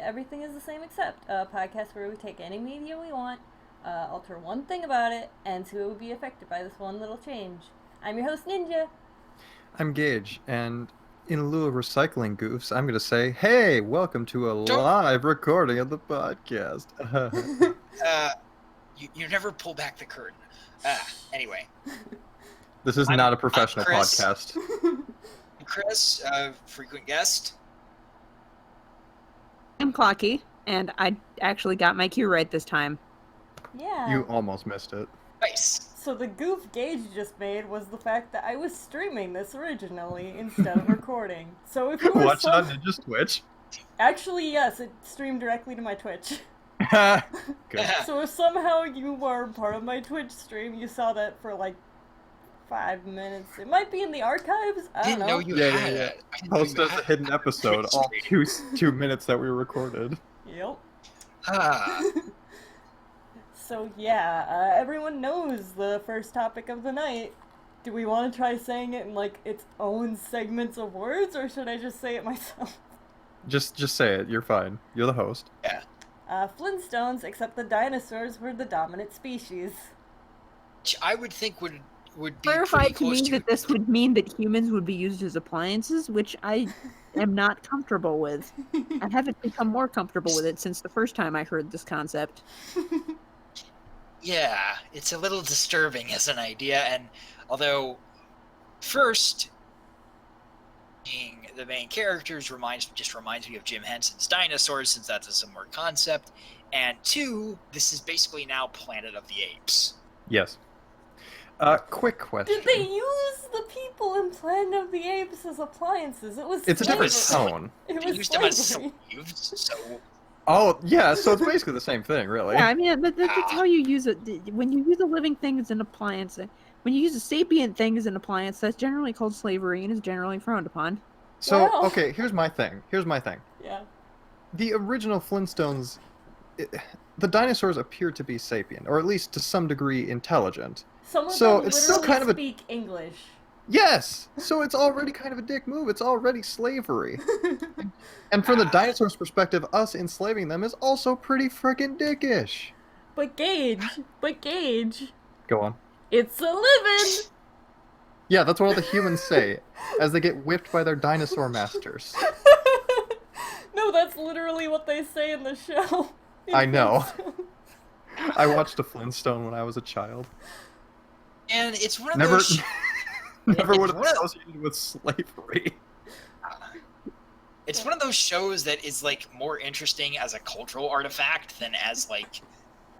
Everything is the Same Except, a podcast where we take any media we want, alter one thing about it, and see what would be affected by this one little change. I'm your host, Ninja. I'm Gage, and in lieu of recycling goofs, I'm going to say, hey, welcome to a Don't live recording of the podcast. uh you never pull back the curtain. Anyway, This is I'm not a professional Chris. podcast. Chris, frequent guest. I'm Clocky, and I actually got my cue right this time. Yeah. You almost missed it. Nice. So the goof Gage just made was the fact that I was streaming this originally instead of recording. So if you were Watch it on Ninja's Twitch. Actually, yes, it streamed directly to my Twitch. Good. So if somehow you were part of my Twitch stream, you saw that for like 5 minutes. It might be in the archives. I don't Didn't know you Yeah, had yeah, yeah. it. I didn't know Post you as a had hidden it. episode, all two minutes that we recorded. Yep. Ah, So yeah, everyone knows the first topic of the night. Do we want to try saying it in like its own segments of words, or should I just say it myself? Just say it. You're fine. You're the host. yeah. Flintstones, except the dinosaurs were the dominant species. Which I would think would be Clarify pretty to close me to. that this would mean that humans would be used as appliances, which I am not comfortable with. I haven't become more comfortable with it since the first time I heard this concept. Yeah, it's a little disturbing as an idea, and although first being the main characters reminds me of Jim Henson's Dinosaurs, since that's a similar concept, and two, this is basically now Planet of the Apes. Yes. Quick question. Did they use the people in Planet of the Apes as appliances? It was It's a different slavery. tone. It They was used them as slavery. slaves, so Oh, yeah, so it's basically the same thing, really. Yeah, I mean, that's how you use it. When you use a living thing as an appliance, when you use a sapient thing as an appliance, that's generally called slavery and is generally frowned upon. So, Wow. okay, here's my thing. Yeah. The original Flintstones, the dinosaurs appear to be sapient, or at least to some degree intelligent. Some of So them it's still literally kind of a- speak English. Yes! So it's already kind of a dick move. It's already slavery. And from the dinosaurs' perspective, us enslaving them is also pretty frickin' dickish. But Gage, Go on. it's a living. Yeah, that's what all the humans say as they get whipped by their dinosaur masters. No, that's literally what they say in the show. I know. I watched a Flintstone when I was a child. and it's one of Never, those. never it's would have one of- associated with slavery. It's one of those shows that is like more interesting as a cultural artifact than as like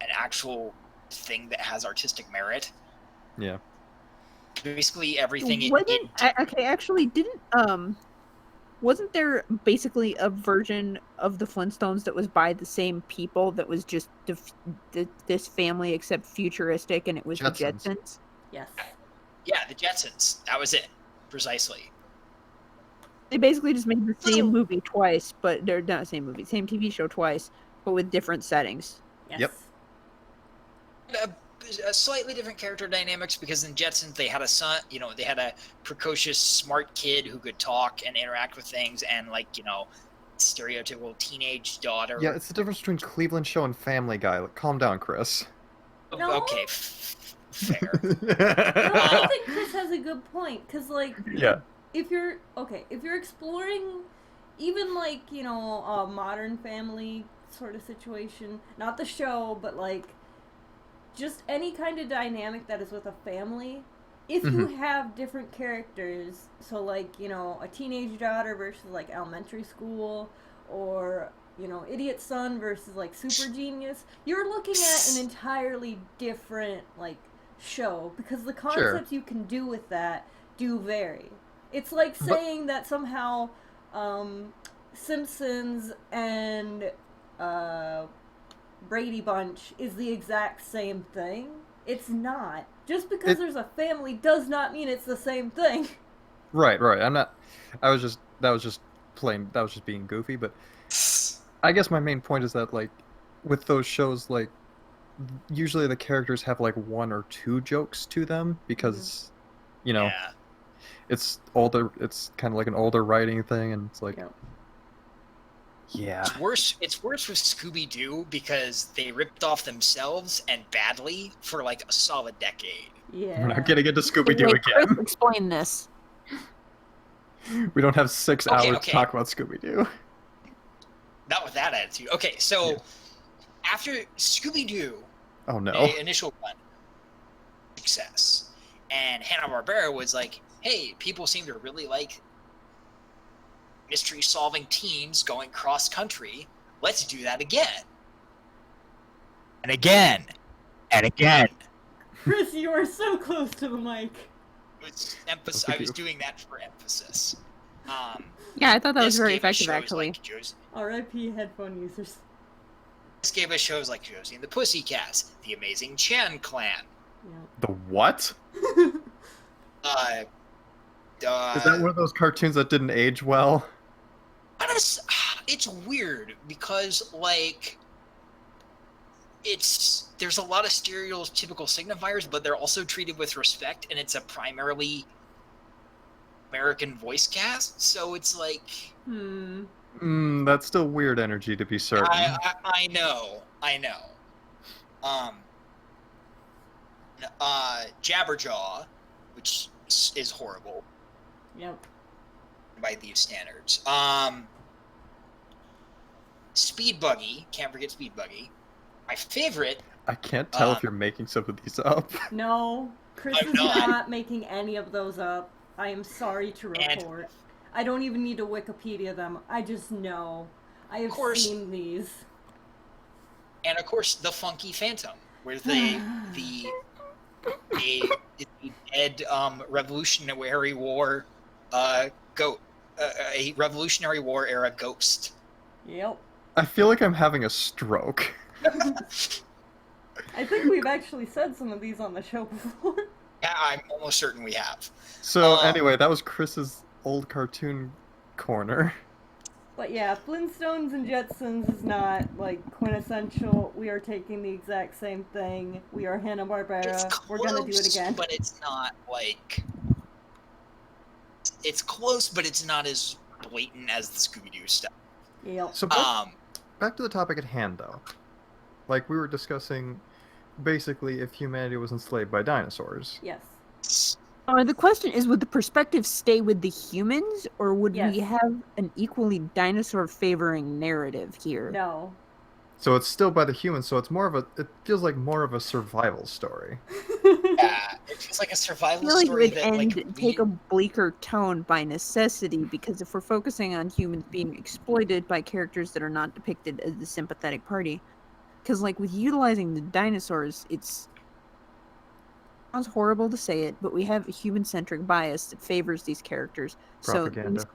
an actual thing that has artistic merit. Yeah. Basically, everything. Wasn't there basically a version of the Flintstones that was by the same people that was just this family except futuristic, and it was Jetsons. the Jetsons? Yes. Yeah, the Jetsons. That was it, precisely. They basically just made the Oh. same movie twice, but they're not the same movie, same TV show twice, but with different settings. Yes. Yep. A slightly different character dynamics because in Jetsons they had a son. They had a precocious, smart kid who could talk and interact with things, and stereotypical teenage daughter. Yeah, it's the difference between Cleveland Show and Family Guy. Like, calm down, Chris. No. Okay, fair. No, I think Chris has a good point, because, like, Yeah. if you're exploring even, like, a Modern Family sort of situation, not the show, but, like, just any kind of dynamic that is with a family, if you have different characters, so, like, a teenage daughter versus, like, elementary school, or, idiot son versus, like, super genius, you're looking at an entirely different, like, show, because the concepts you can do with that do vary. It's like saying that somehow Simpsons and Brady Bunch is the exact same thing. It's not. Just because there's a family does not mean it's the same thing. Right. I'm not. That was just being goofy. But I guess my main point is that, like, with those shows, like, usually the characters have like one or two jokes to them because, Yeah. it's older. It's kind of like an older writing thing, and it's like, Yep. Yeah. It's worse with Scooby-Doo because they ripped off themselves and badly for like a solid decade. Yeah. We're not getting into Scooby-Doo Wait, Chris, again. explain this. We don't have 6 Okay, hours okay. to talk about Scooby-Doo. Not with that attitude. Okay, so Yeah. after Scooby-Doo, Oh no. the initial run, success, and Hanna-Barbera was like, hey, people seem to really like mystery-solving teams going cross-country. Let's do that again. And again. And again. Chris, you are so close to the mic. I was doing that for emphasis. Yeah, I thought that was This very gave us effective, shows actually. like R.I.P. headphone users. This gave us shows like Josie and the Pussycats, The Amazing Chan Clan. The what? Uh, Is that one of those cartoons that didn't age well? It's weird because like there's a lot of stereotypical signifiers, but they're also treated with respect, and it's a primarily American voice cast, so it's like That's still weird energy to be certain. I know. Jabberjaw, which is horrible. Yep. By these standards. Speed Buggy, can't forget Speed Buggy. My favorite. I can't tell if you're making some of these up. No, Chris I'm is not making any of those up. I am sorry to report. I don't even need to Wikipedia them. I just know. I have seen these. And of course, the Funky Phantom, where the dead Revolutionary War a Revolutionary War era ghost. Yep. I feel like I'm having a stroke. I think we've actually said some of these on the show before. Yeah, I'm almost certain we have. So anyway, that was Chris's old cartoon corner. But yeah, Flintstones and Jetsons is not, like, quintessential. We are taking the exact same thing. We are Hanna-Barbera. We're gonna do it again. But it's not, like... It's close, but it's not as blatant as the Scooby-Doo stuff. Yep. So back to the topic at hand, though. Like, we were discussing, basically, if humanity was enslaved by dinosaurs. Yes. The question is, would the perspective stay with the humans, or would we Yes. have an equally dinosaur-favoring narrative here? No. So it's still by the humans, so it's more of a... It feels like more of a survival story. Yeah, it feels like a I survival feel like it story would that, take a bleaker tone by necessity, because if we're focusing on humans being exploited by characters that are not depicted as the sympathetic party, because like with utilizing the dinosaurs, it sounds horrible to say it, but we have a human-centric bias that favors these characters. Propaganda.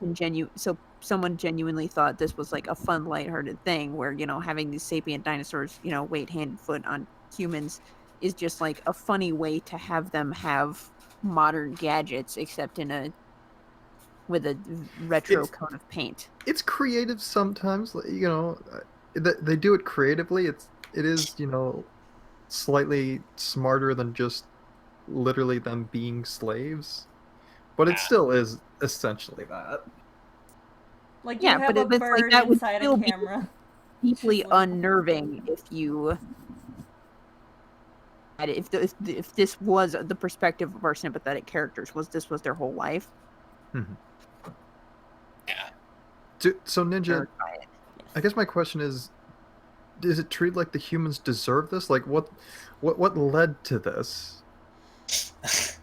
So someone genuinely thought this was like a fun, lighthearted thing where, having these sapient dinosaurs, wait hand and foot on humans is just like a funny way to have them have modern gadgets, except with a retro coat of paint. It's creative sometimes, they do it creatively. It is, slightly smarter than just literally them being slaves, but it still is essentially that. Like, Yeah, you have but a it's like bird that would inside still a be camera. deeply Just like- unnerving if this was the perspective of our sympathetic characters, this was their whole life. Yeah. So Ninja, I guess my question is it treated like the humans deserve this? Like, what led to this?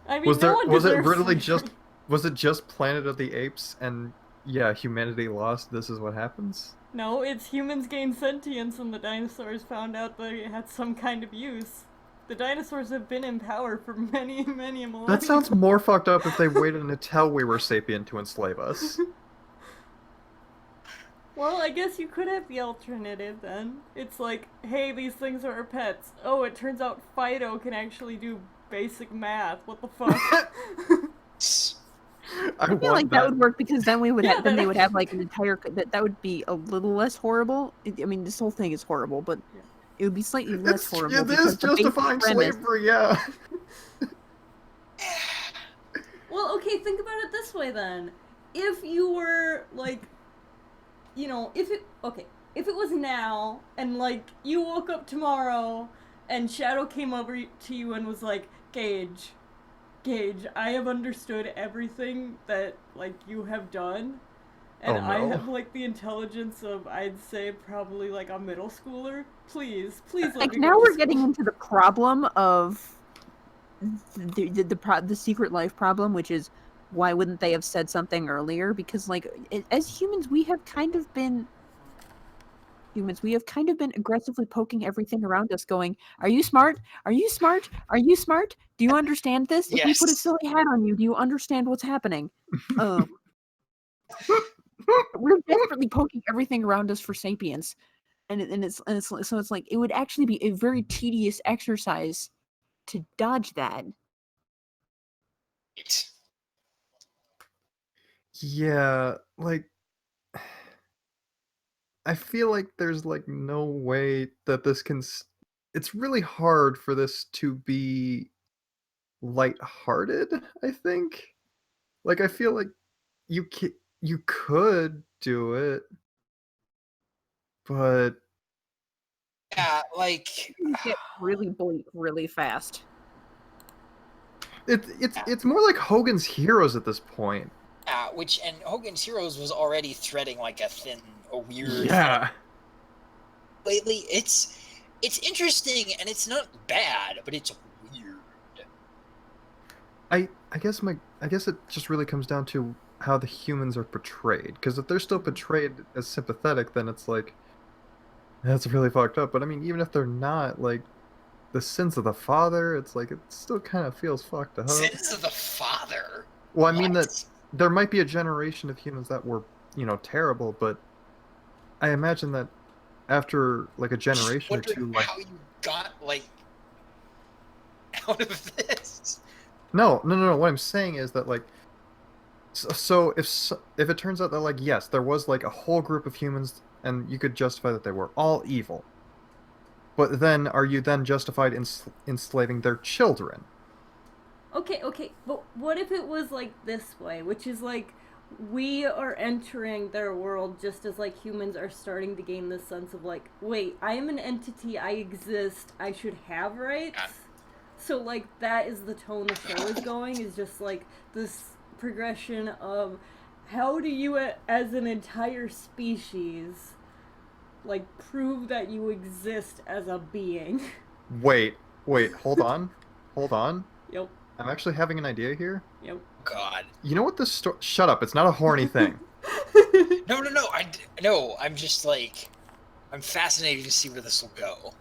I mean, Was it deserves really slavery. was it just Planet of the Apes and yeah, humanity lost, this is what happens? No, it's humans gained sentience and the dinosaurs found out they had some kind of use. The dinosaurs have been in power for many, many millennia. That sounds more fucked up if they waited until we were sapient to enslave us. Well, I guess you could have the alternative then. It's like, hey, these things are our pets. Oh, it turns out Fido can actually do basic math. What the fuck? I feel like that would work, because then we would Yeah, then they would have like an entire that would be a little less horrible. I mean, this whole thing is horrible, but it would be slightly less horrible. It because is the basic justifying premise- slavery, yeah. Well, okay, think about it this way then. If you were, like, if it was now and like you woke up tomorrow and Shadow came over to you and was like, Gage, I have understood everything that like you have done, and Oh, I no. have like the intelligence of, I'd say, probably like a middle schooler. Please let Like, me now go to we're school. getting into the problem of the secret life problem, which is why wouldn't they have said something earlier? Because like as humans, we have kind of been aggressively poking everything around us, going, "Are you smart? Are you smart? Are you smart? Do you understand this? If we put a Yes. silly hat on you, do you understand what's happening?" We're desperately poking everything around us for sapience, and it's so it's like it would actually be a very tedious exercise to dodge that. Right. Yeah, like I feel like there's like no way that this can. It's really hard for this to be lighthearted. I think. Like I feel like you could do it, but Yeah, like Get really bleak really fast. it's more like Hogan's Heroes at this point. which and Hogan's Heroes was already threading like a weird thing. Yeah. Lately, it's interesting and it's not bad, but it's weird. I guess it just really comes down to how the humans are portrayed. Because if they're still portrayed as sympathetic, then it's like that's really fucked up. But I mean, even if they're not, like the sins of the father, it's like it still kind of feels fucked up. Sins of the Father. Well, I mean that What? there might be a generation of humans that were, terrible, but I imagine that after like a generation or Wondering two, like how you got like out of this. no. What I'm saying is that like so if it turns out that like yes, there was like a whole group of humans and you could justify that they were all evil, but then are you then justified in enslaving their children? Okay, but what if it was like this way, which is like we are entering their world just as like humans are starting to gain this sense of like, wait, I am an entity, I exist, I should have rights. So like that is the tone the show is going, is just like this progression of how do you as an entire species like prove that you exist as a being. Wait, hold on, hold on. Yep. I'm actually having an idea here. Yep. God. You know what this story? Shut up! It's not a horny thing. No. No. I'm just like, I'm fascinated to see where this will go.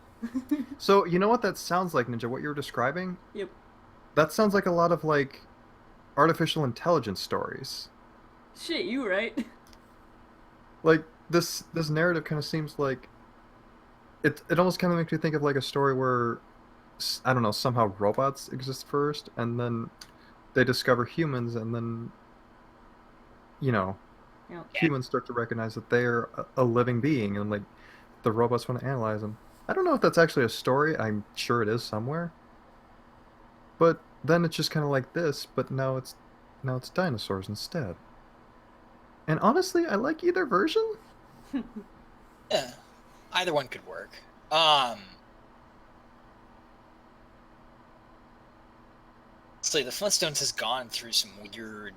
So you know what that sounds like, Ninja? What you were describing? Yep. That sounds like a lot of like artificial intelligence stories. Shit, you right. Like this narrative kind of seems like it almost kind of makes me think of like a story where I don't know, somehow robots exist first and then they discover humans and then Yep. humans start to recognize that they're a living being and like the robots want to analyze them. I don't know if that's actually a story. I'm sure it is somewhere. But then it's just kind of like this, but now it's dinosaurs instead. And honestly, I like either version. Yeah, either one could work. So the Flintstones has gone through some weird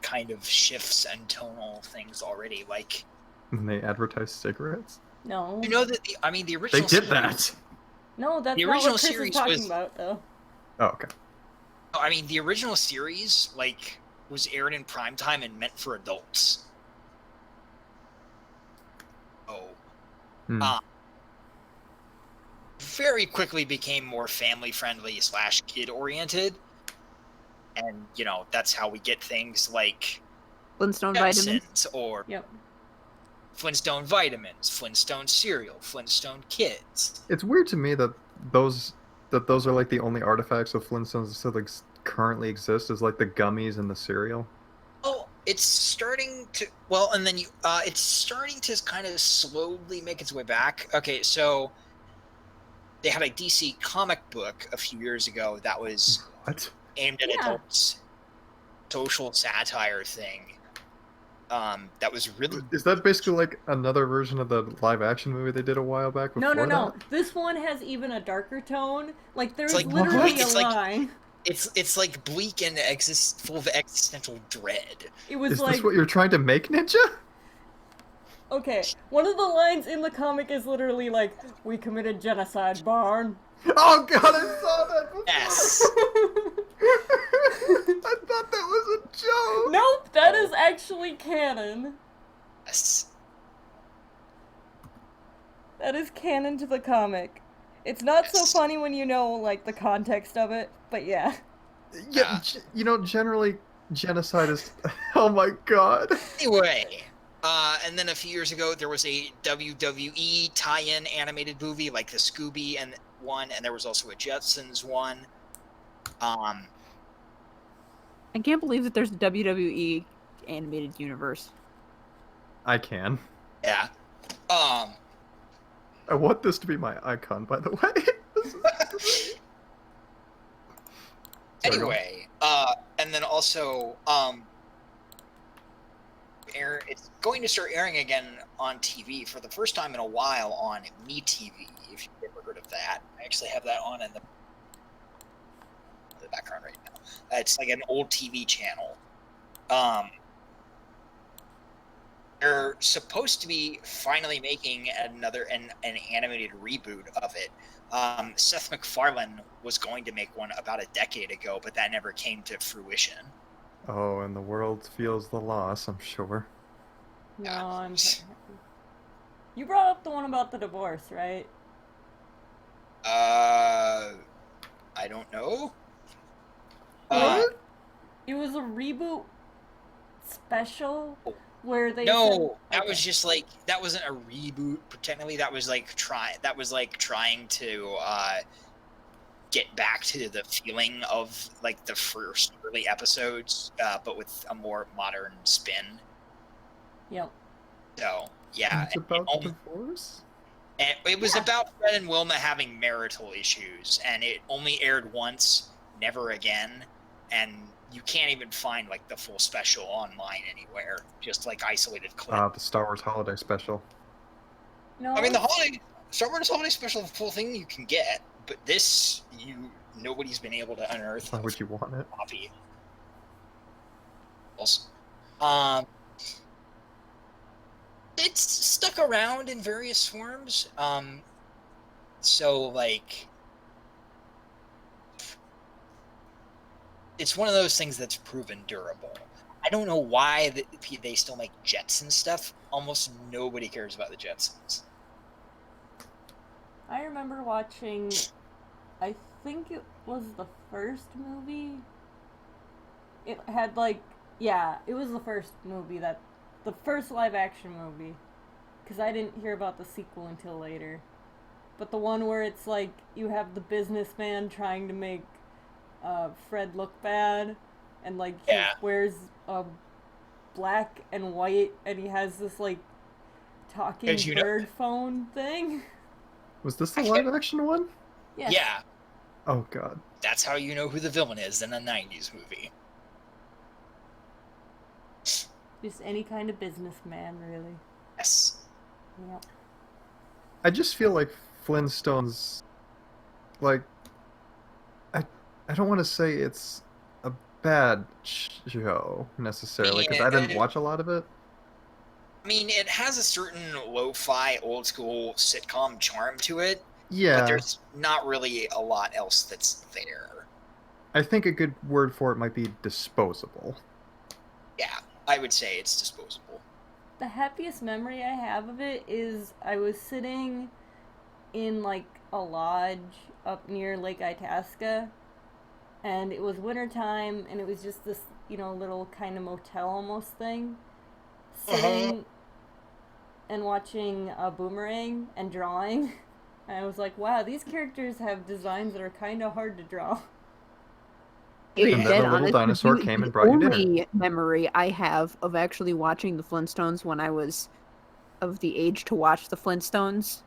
kind of shifts and tonal things already. Like, And they advertise cigarettes. No. you know that the They original did series, that. No, that's The not original what Chris is series talking was- about, though. Oh, okay. the original series like was aired in primetime and meant for adults. Oh. Hmm. Very quickly became more family friendly / kid oriented, and that's how we get things like Flintstone vitamins. Jetsons or Yep. Flintstone vitamins, Flintstone cereal, Flintstone kids. It's weird to me that those are like the only artifacts of Flintstones that still like currently exist is like the gummies and the cereal. Oh, it's starting to and then it's starting to kind of slowly make its way back. Okay, so they had a DC comic book a few years ago that was What? aimed at Yeah. adults, social satire thing. that was really Is that basically like another version of the live action movie they did a while back before No. that? This one has even a darker tone. Like there's like literally it's a like line. it's like bleak and full of existential dread. It was Is like this what you're trying to make, Ninja? okay. One of the lines in the comic is literally like, "We committed genocide, Barn." Oh god, I saw that before. Yes. I thought that was a joke. Nope, that is actually canon. Yes. That is canon to the comic. It's not so Yes. funny when you know like the context of it, but yeah. Yeah, generally genocide is. Oh my god. Anyway, and then a few years ago there was a WWE tie-in animated movie like the Scooby and one, and there was also a Jetsons one. I can't believe that there's a WWE animated universe. I can. Yeah. I want this to be my icon, by the way. This is great. Anyway, and then also, it's going to start airing again on TV for the first time in a while on MeTV, if you've ever heard of that. I actually have that on in the background right now. It's like an old TV channel. They're supposed to be finally making an animated reboot of it. Seth MacFarlane was going to make one about a decade ago, but that never came to fruition. Oh, and the world feels the loss, I'm sure. No, I'm so happy. You brought up the one about the divorce, right? I don't know. What? It was a reboot special where they No, said, that okay. was just like that wasn't a reboot. Technically, that was like trying to get back to the feeling of like the first early episodes, but with a more modern spin. Yep. So yeah, It's about divorce? and it was about Fred and Wilma having marital issues, and it only aired once, never again, and you can't even find like the full special online anywhere, just like isolated clips. The Star Wars Holiday Special. No, I mean, the Star Wars Holiday Special, the full thing you can get, but this, nobody's been able to unearth Why would you want it? a copy. It's stuck around in various forms. So like, it's one of those things that's proven durable. I don't know why they still make Jetson stuff. Almost nobody cares about the Jetsons. I remember watching, I think it was the first movie. It had like, yeah, it was the first movie the first live action movie. Because I didn't hear about the sequel until later. But the one where it's like, you have the businessman trying to make Fred look bad. And like, he wears a black and white, and he has this like, talking bird phone thing. Was this the live action one? Yeah. Yeah. Oh god. That's how you know who the villain is in a 90s movie. Just any kind of businessman, really. Yes. Yep. I just feel like Flintstones, like, I don't want to say it's a bad show, necessarily, because I didn't watch a lot of it. I mean, it has a certain lo-fi, old-school sitcom charm to it. Yeah. But there's not really a lot else that's there. I think a good word for it might be disposable. Yeah, I would say it's disposable. The happiest memory I have of it is I was sitting in like a lodge up near Lake Itasca, and it was wintertime, and it was just this, little kind of motel almost thing. Sitting and watching a Boomerang and drawing. And I was like, wow, these characters have designs that are kind of hard to draw. And then a little dinosaur came and brought you dinner. The only memory I have of actually watching the Flintstones when I was of the age to watch the Flintstones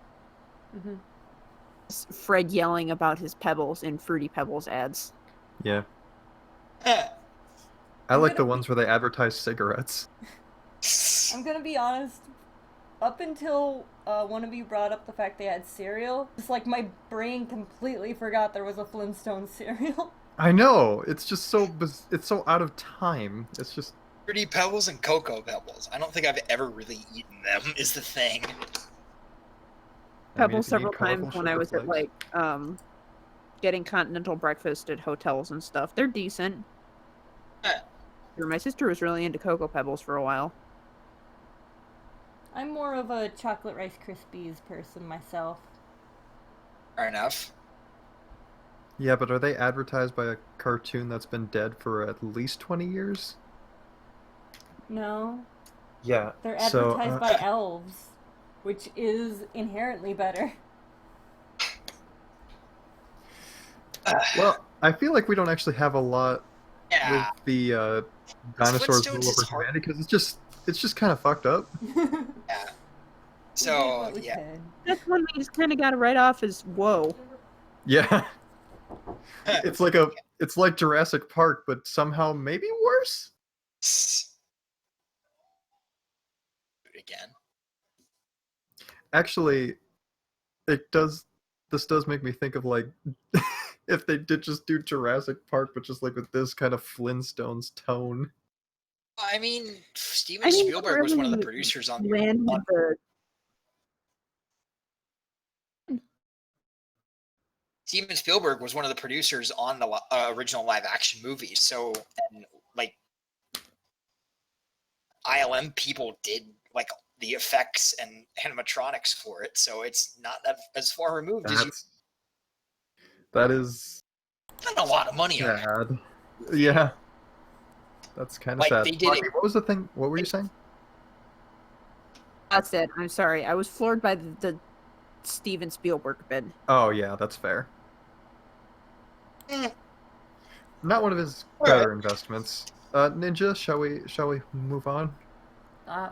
is Fred yelling about his Pebbles in Fruity Pebbles ads. Yeah. I like the ones where they advertise cigarettes. I'm gonna be honest. Up until one of you brought up the fact they had cereal, it's like my brain completely forgot there was a Flintstones cereal. I know. It's just so it's so out of time. It's just Fruity Pebbles and Cocoa Pebbles. I don't think I've ever really eaten them, is the thing. Pebbles if you need several colorful times when I sugar was at flakes. like getting continental breakfast at hotels and stuff. They're decent. Eh, My sister was really into Cocoa Pebbles for a while. I'm more of a chocolate Rice Krispies person myself. fair enough. Yeah, but are they advertised by a cartoon that's been dead for at least 20 years? No, Yeah. they're advertised by elves, which is inherently better. Well, I feel like we don't actually have a lot Yeah. with the dinosaurs Flintstones rule is over hard. humanity because it's just kind of fucked up. Yeah. So, yeah. That's one we just kind of got to write off as whoa. Yeah. It's like Jurassic Park, but somehow maybe worse. Again. Actually, this does make me think of like if they did just do Jurassic Park, but just like with this kind of Flintstones tone. I mean, Steven Spielberg was one of the producers on Land with the Steven Spielberg was one of the producers on the original live action movie. So, and like ILM people did like the effects and animatronics for it. So it's not that as far removed as you That is spent a lot of money on it. sad. Yeah. That's kind of Like, sad. they did Rocky, it- what was the thing? What were you saying? That's it. I'm sorry. I was floored by the Steven Spielberg bit. Oh yeah, that's fair. Eh. Not one of his Alright. better investments. Ninja, shall we move on?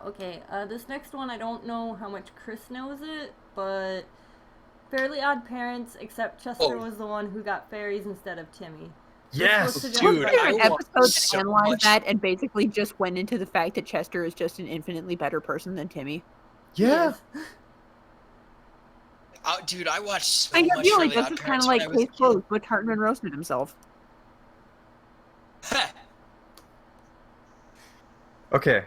Okay, this next one, I don't know how much Chris knows it, but Fairly Odd Parents, except Chester was the one who got fairies instead of Timmy. Yes, Dude, Wasn't there I an want episode so that analyzed much- that and basically just went into the fact that Chester is just an infinitely better person than Timmy? Yeah. Dude, I watched so I much feel like Fairly this Odd is kind Parents of when like I was a Case Closed, but Hartman roasted himself. kid. Okay.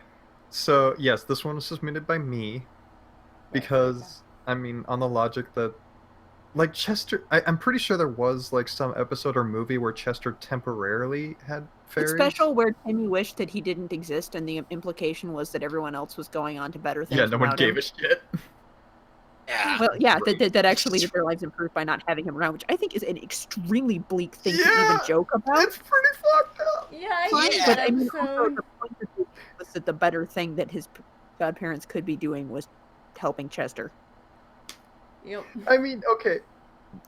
So yes, this one was submitted by me because I mean, on the logic that like Chester, I'm pretty sure there was like some episode or movie where Chester temporarily had fairies. It's special where Timmy wished that he didn't exist, and the implication was that everyone else was going on to better things. Yeah, no one without gave him. a shit. Yeah. Well, yeah, that actually did their lives improved by not having him around, which I think is an extremely bleak thing to Yeah, even joke about. It's pretty fucked up. Yeah, I Fine, hate but that I mean, also episode. the point of it was that the better thing that his godparents could be doing was helping Chester. Yep. I mean, okay,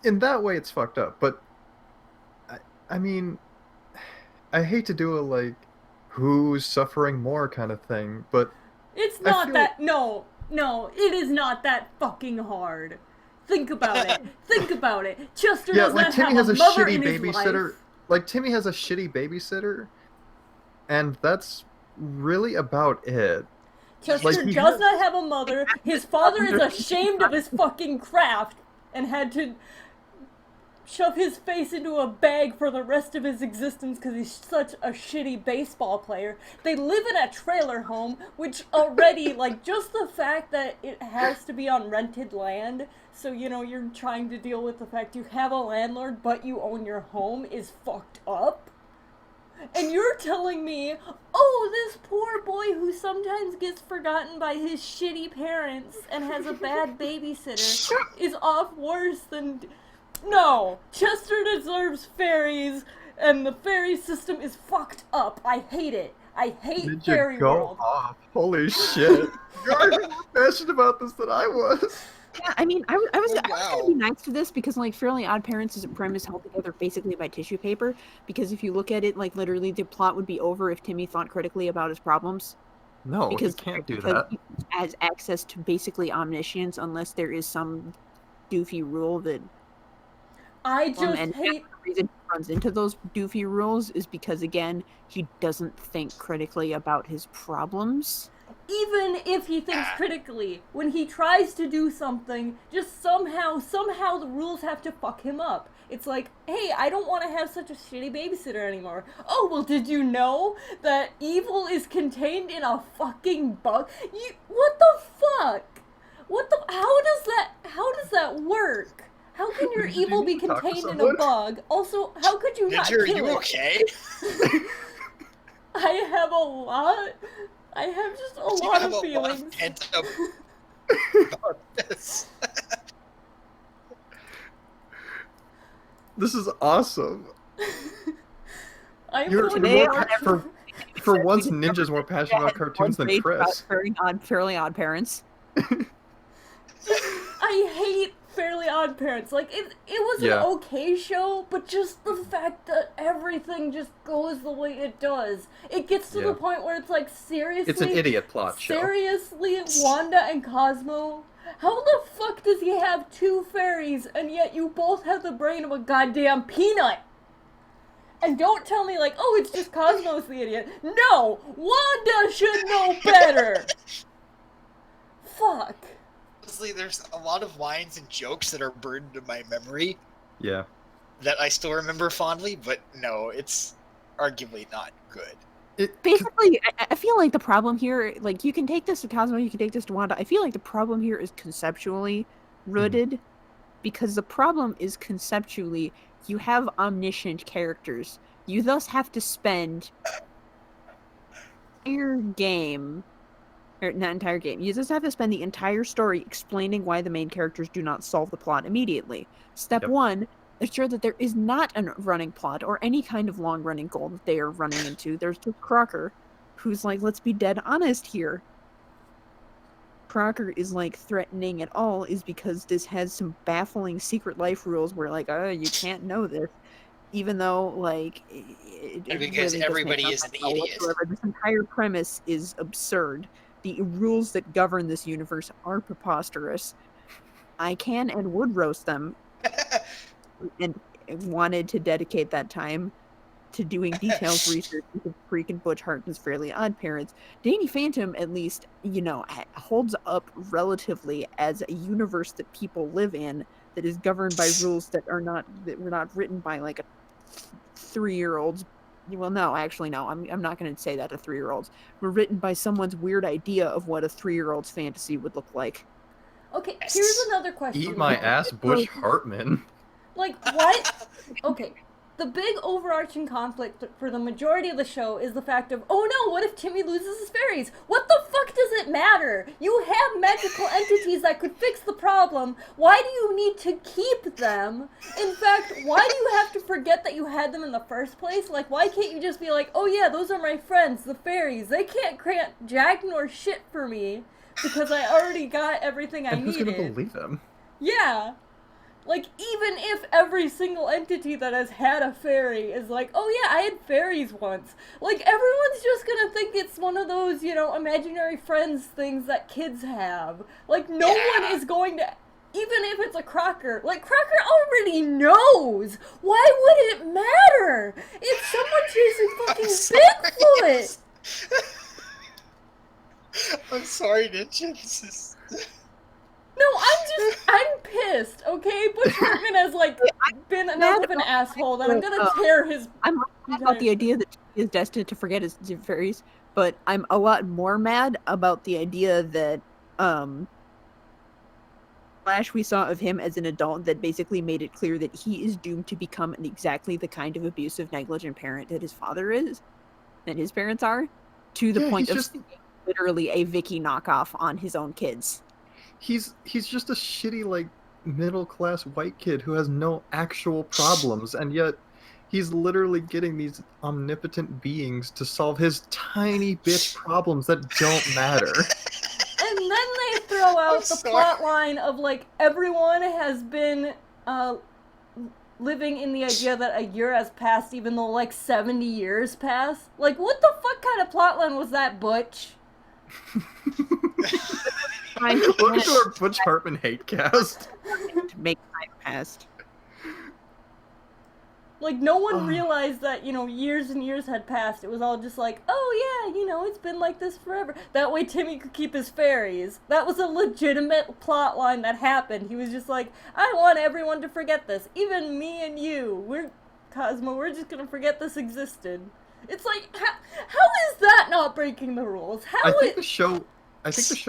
in that way it's fucked up, but I mean, I hate to do a like who's suffering more kind of thing, but It's I not feel- that. No, it is not that fucking hard. Think about it. Think about it. Chester yeah, does like not Timmy have has a mother shitty in his babysitter. life. Like Timmy has a shitty babysitter, and that's really about it. Chester like, he does has- not have a mother. His father is ashamed of his fucking craft and had to shove his face into a bag for the rest of his existence because he's such a shitty baseball player. They live in a trailer home, which already, like, just the fact that it has to be on rented land, so, you know, you're trying to deal with the fact you have a landlord but you own your home is fucked up. And you're telling me, oh, this poor boy who sometimes gets forgotten by his shitty parents and has a bad babysitter is off worse than... No! Chester deserves fairies, and the fairy system is fucked up. I hate it. I hate Did Fairy you go World. off? Holy shit! You're even more passionate about this than I was. Yeah, I mean, I was Oh, gonna wow. be nice to this because, like, Fairly Odd Parents is a premise held together basically by tissue paper. Because if you look at it, like, literally the plot would be over if Timmy thought critically about his problems. No, Because you can't do because that. he has access to basically omniscience unless there is some doofy rule that. I just and hate. the reason he runs into those doofy rules is because, again, he doesn't think critically about his problems. Even if he thinks critically, when he tries to do something, just somehow the rules have to fuck him up. It's like, hey, I don't want to have such a shitty babysitter anymore. Oh, well, did you know that evil is contained in a fucking bug? What the fuck? How does that work? How can your Did you evil be need to talk to contained in a someone? bug? Also, how could you not Ninja, are kill you it? okay? I have just a You lot have of a lot feelings. of pent-up about this. This is awesome. I'm You're going Today to on watch- for once, Ninja's more passionate about cartoons than Chris. Fairly Odd Parents. I hate Fairly Odd Parents. Like, it was Yeah. an okay show, but just the fact that everything just goes the way it does. It gets to Yeah. the point where it's like, seriously? It's an idiot plot show. Seriously, Wanda and Cosmo? How the fuck does he have two fairies, and yet you both have the brain of a goddamn peanut? And don't tell me, like, oh, it's just Cosmo's the idiot. No! Wanda should know better! Fuck. Honestly, there's a lot of lines and jokes that are burned in my memory Yeah. that I still remember fondly, but no, it's arguably not good. Basically, I feel like the problem here, like, you can take this to Cosmo, you can take this to Wanda. I feel like the problem here is conceptually rooted, because the problem is conceptually, you have omniscient characters. You thus have to spend entire game, or not entire game, you just have to spend the entire story explaining why the main characters do not solve the plot immediately. Step Yep. 1, ensure that there is not a running plot or any kind of long-running goal that they are running into. There's just Crocker, who's like, let's be dead honest here. Crocker is like threatening it all is because this has some baffling secret life rules where, like, oh, you can't know this, even though, like, And because really everybody doesn't is make an sense idiot. whatsoever. This entire premise is absurd. The rules that govern this universe are preposterous. I can and would roast them, and wanted to dedicate that time to doing detailed research into freaking Butch Hartman's Fairly Odd Parents. Danny Phantom, at least, holds up relatively as a universe that people live in that is governed by rules that were not written by, like, a 3-year-old's. Well, no, actually, no. I'm not going to say that to 3-year-olds. Were written by someone's weird idea of what a 3-year-old's fantasy would look like. Okay, here's another question. Eat my ass, Butch Hartman. Like, what? Okay, the big overarching conflict for the majority of the show is the fact of, oh no, what if Timmy loses his fairies? What the fuck does it matter? You have magical entities that could fix the problem. Why do you need to keep them? In fact, why do you have to forget that you had them in the first place? Like, why can't you just be like, oh yeah, those are my friends, the fairies. They can't grant jack nor shit for me because I already got everything I And who's needed. gonna believe them? Yeah. Like, even if every single entity that has had a fairy is like, oh yeah, I had fairies once, like, everyone's just gonna think it's one of those, imaginary friends things that kids have. Like, no one is going to, even if it's a Crocker, like, Crocker already knows! Why would it matter? It's someone chasing fucking Bigfoot! I'm sorry, Ninja. This is... No, I'm pissed, okay? Butch Hartman has, like, been enough of an asshole that I'm gonna tear his... I'm mad about the idea that he is destined to forget his fairies, but I'm a lot more mad about the idea that, flash we saw of him as an adult that basically made it clear that he is doomed to become exactly the kind of abusive, negligent parent that his father is, and his parents are, to the point of just literally a Vicky knockoff on his own kids. he's just a shitty, like, middle class white kid who has no actual problems, and yet he's literally getting these omnipotent beings to solve his tiny bitch problems that don't matter. And then they throw out the plot line of, like, everyone has been living in the idea that a year has passed even though, like, 70 years passed. Like, what the fuck kind of plot line was that, Butch? Welcome to our Butch Hartman hate cast. To make time past. Like, no one realized that, years and years had passed. It was all just like, oh yeah, it's been like this forever. That way Timmy could keep his fairies. That was a legitimate plot line that happened. He was just like, I want everyone to forget this. Even me and you. Cosmo, we're just gonna forget this existed. It's like, how is that not breaking the rules? I think the show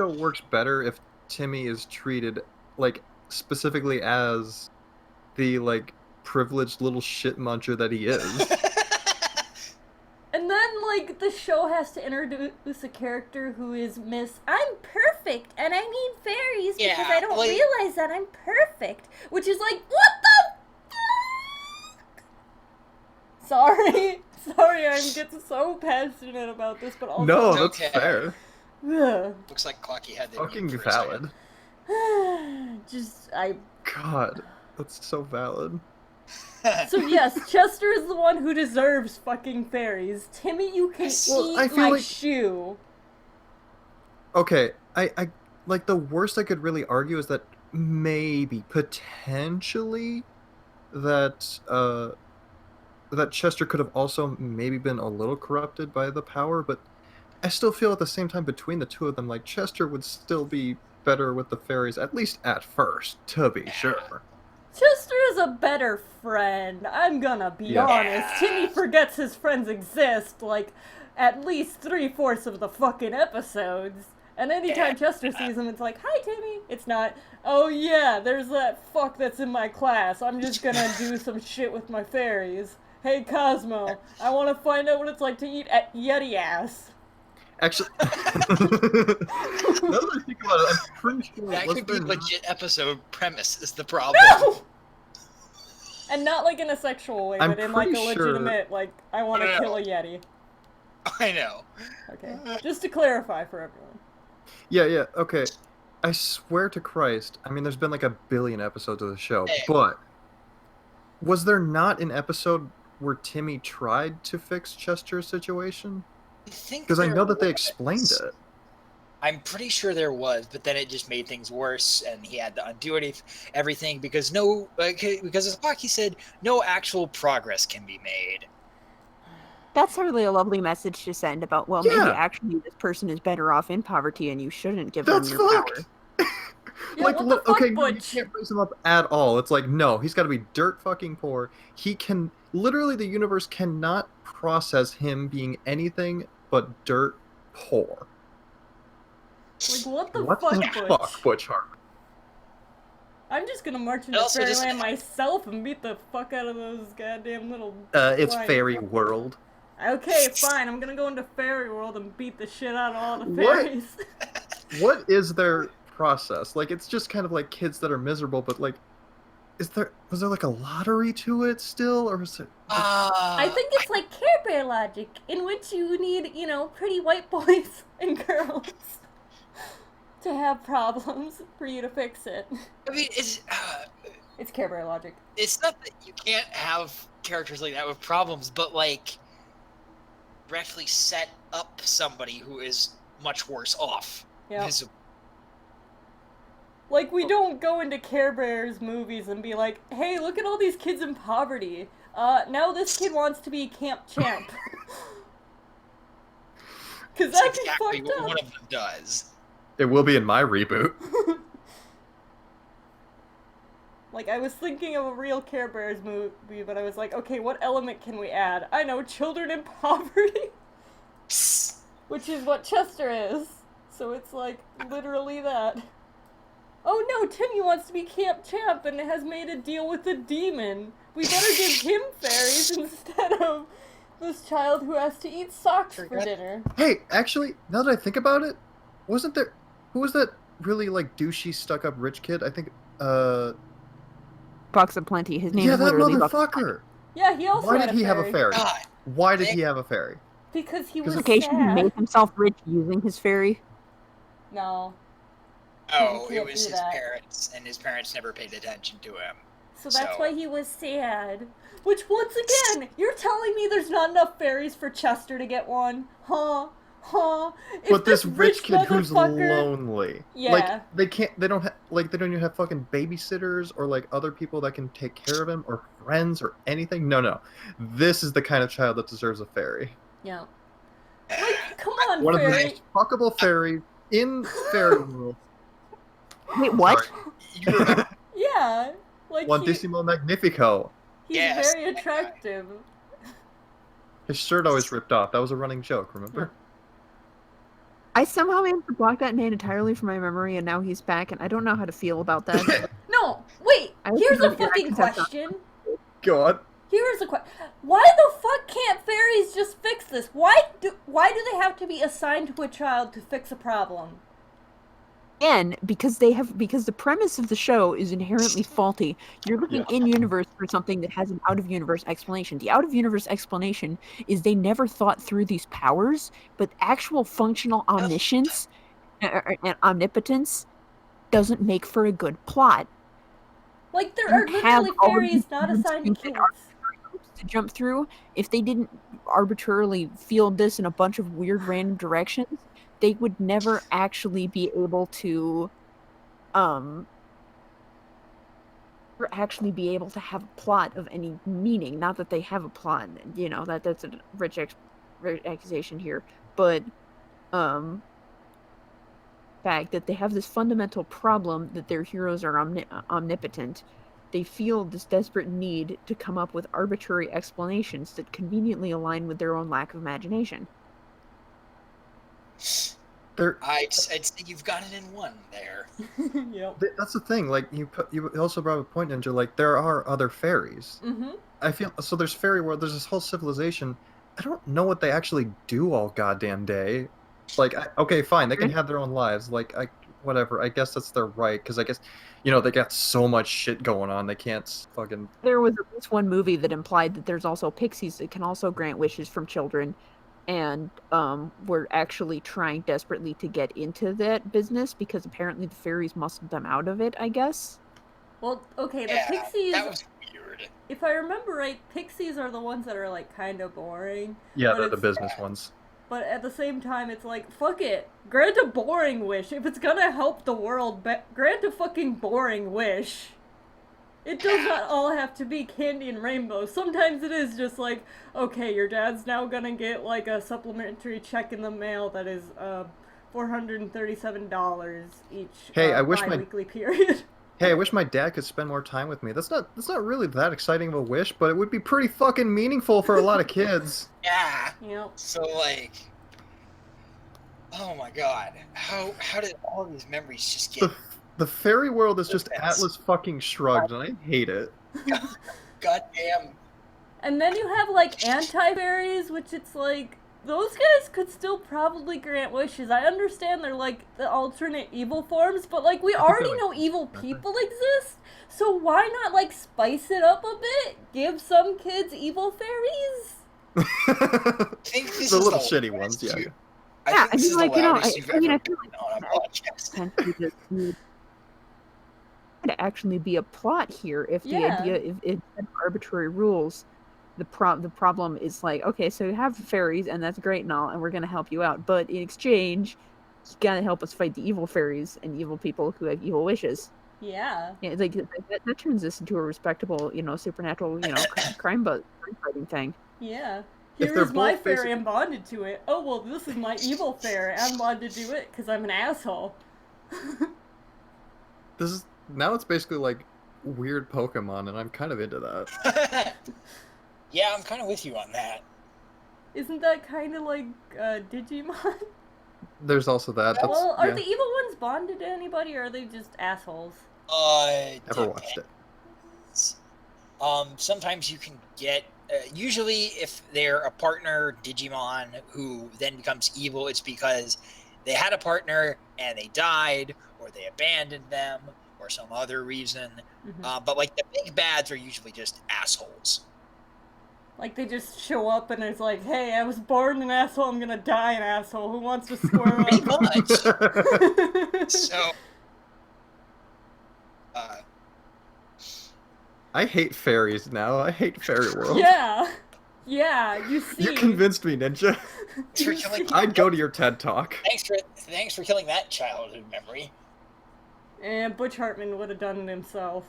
works better if Timmy is treated, like, specifically as the, like, privileged little shit muncher that he is. And then, like, the show has to introduce a character who is Miss I'm perfect and I need fairies because I don't realize that I'm perfect. Which is like, what the fuck? Sorry, I get so passionate about this, but also... No, that's fair. Looks like Clocky had the fucking valid. God, that's so valid. So yes, Chester is the one who deserves fucking fairies. Timmy, you can eat my shoe. Okay, I like, the worst I could really argue is that maybe, potentially, that Chester could have also maybe been a little corrupted by the power, but I still feel at the same time between the two of them, like, Chester would still be better with the fairies, at least at first, to be sure. Chester is a better friend. I'm gonna be honest. Timmy forgets his friends exist, like, at least 3/4 of the fucking episodes. And anytime Chester sees him, it's like, hi, Timmy. It's not, oh yeah, there's that fuck that's in my class. I'm just gonna do some shit with my fairies. Hey, Cosmo, I want to find out what it's like to eat Yeti ass. Actually, now that I think about it, I'm pretty sure that could be legit episode premise is the problem. No! And not like in a sexual way, but in like a legitimate, like, I want to kill a Yeti. I know. Okay, just to clarify for everyone. Yeah, okay. I swear to Christ, I mean, there's been like 1 billion episodes of the show, but was there not an episode where Timmy tried to fix Chester's situation? Because I know that they explained it. I'm pretty sure there was, but then it just made things worse, and he had to undo everything because as Hockey said, no actual progress can be made. That's really a lovely message to send about, well, maybe actually this person is better off in poverty and you shouldn't give them your power. Like, okay, no, you can't raise him up at all. It's like, no, he's got to be dirt fucking poor. He can, literally, the universe cannot process him being anything but dirt poor. Like, what the fuck, Butch Hartman? I'm just gonna march into Fairyland myself and beat the fuck out of those goddamn little... It's Fairy World. Okay, fine, I'm gonna go into Fairy World and beat the shit out of all the fairies. What is their process? Like, it's just kind of like kids that are miserable, but like, was there like a lottery to it still, or is it? I think it's like Care Bear logic, in which you need, pretty white boys and girls to have problems for you to fix it. I mean, it's Care Bear logic. It's not that you can't have characters like that with problems, but like, directly set up somebody who is much worse off. Yeah. Like, we don't go into Care Bears movies and be like, hey, look at all these kids in poverty. Now this kid wants to be Camp Champ. Because that's exactly what one of them does. It will be in my reboot. Like, I was thinking of a real Care Bears movie, but I was like, okay, what element can we add? I know, children in poverty. Which is what Chester is. So it's like, literally that. Oh no, Timmy wants to be Camp Champ and has made a deal with the demon. We better give him fairies instead of this child who has to eat socks for dinner. Hey, actually, now that I think about it, wasn't there... Who was that really, like, douchey, stuck-up rich kid? I think, Bucks of Plenty. His name is literally Bucks of Plenty. Yeah, he also Why did he have a fairy? Why did he have a fairy? Because he was he made himself rich using his fairy? No. Oh, it was his parents, and his parents never paid attention to him. So that's why he was sad. Which, once again, you're telling me there's not enough fairies for Chester to get one? Huh? Oh, if But this rich kid who's motherfucker- lonely, Yeah. like they don't even have fucking babysitters or like other people that can take care of him or friends or anything. No, this is the kind of child that deserves a fairy. Yeah. Like, come on, One of the fairy. most fuckable fairies in fairy world. Wait, what? Sorry. You remember? Yeah. Like, Londissimo Magnifico. he's Yes, very that guy. attractive. His shirt always ripped off. That was a running joke, remember? I somehow managed to block that man entirely from my memory, and now he's back, and I don't know how to feel about that. No, wait. I Here's a remember your fucking accent. question. God. Here's a question. Why the fuck can't fairies just fix this? Why do they have to be assigned to a child to fix a problem? Again, because the premise of the show is inherently faulty. You're looking in universe for something that has an out of universe explanation. The out of universe explanation is they never thought through these powers, but actual functional omniscience and omnipotence doesn't make for a good plot. Like, there You are have literally all of fairies these not humans assigned to that kids. to jump through. If they didn't arbitrarily field this in a bunch of weird random directions, they would never actually be able to never actually be able to have a plot of any meaning. Not that they have a plot, you know, that's a rich accusation here, but fact that they have this fundamental problem that their heroes are omnipotent. They feel this desperate need to come up with arbitrary explanations that conveniently align with their own lack of imagination. I'd say you've got it in one there. Yep. That's the thing. Like you also brought up a point, Ninja. Like there are other fairies. Mm-hmm. I feel so. There's fairy world. There's this whole civilization. I don't know what they actually do all goddamn day. Like, okay, fine, they can have their own lives. Like, whatever. I guess that's their right, because I guess, they got so much shit going on. They can't fucking. There was at least one movie that implied that there's also pixies that can also grant wishes from children, and we're actually trying desperately to get into that business because apparently the fairies muscled them out of it, I guess. Well, okay, the Yeah, pixies. that was weird. If I remember right, pixies are the ones that are like kind of boring. Yeah, but they're the it's- business ones. But at the same time, it's like, fuck it. Grant a boring wish. If it's gonna help the world, grant a fucking boring wish. It does not all have to be candy and rainbows. Sometimes it is just like, okay, your dad's now gonna get like a supplementary check in the mail that is $437 each Hey, I wish bi-weekly period. Hey, I wish my dad could spend more time with me. That's not really that exciting of a wish, but it would be pretty fucking meaningful for a lot of kids. Yeah. Yep. So like, oh my god, how did all these memories just get? The fairy world is just Yes. Atlas fucking shrugged, and I hate it. Goddamn. And then you have like anti-fairies, which it's like, those guys could still probably grant wishes. I understand they're like the alternate evil forms, but like we I think already they're, know like, evil aren't they? people exist, so why not like spice it up a bit? Give some kids evil fairies? I think this The is little the shitty loudest ones, yeah. you- Yeah, I think I this mean, is like, the you know, loudest you've I mean, I ever feel been on a podcast. Potentially this need to actually be a plot here if the Yeah. idea if arbitrary rules. The problem is like, okay, so you have fairies and that's great and all, and we're gonna help you out, but in exchange, you gotta help us fight the evil fairies and evil people who have evil wishes. Yeah. Yeah, it's like that turns this into a respectable, supernatural, crime fighting thing. Yeah. If Here they're is my both fairy, basic- I'm bonded to it. Oh, well, this is my evil fairy. I'm bonded to it because I'm an asshole. Now it's basically like weird Pokemon, and I'm kind of into that. Yeah, I'm kind of with you on that. Isn't that kind of like Digimon? There's also that. That's, Well, are yeah, the evil ones bonded to anybody, or are they just assholes? never watched it. Sometimes you can get. Usually, if they're a partner Digimon who then becomes evil, it's because they had a partner and they died, or they abandoned them, or some other reason. Mhm. But like the big bads are usually just assholes. Like they just show up and it's like, hey, I was born an asshole, I'm gonna die an asshole. Who wants to square up? Pretty much. So, I hate fairies now. I hate fairy world. Yeah. Yeah, you see. You convinced me, Ninja. Thanks for killing. I'd go to your TED Talk. Thanks for killing that childhood memory. And Butch Hartman would have done it himself.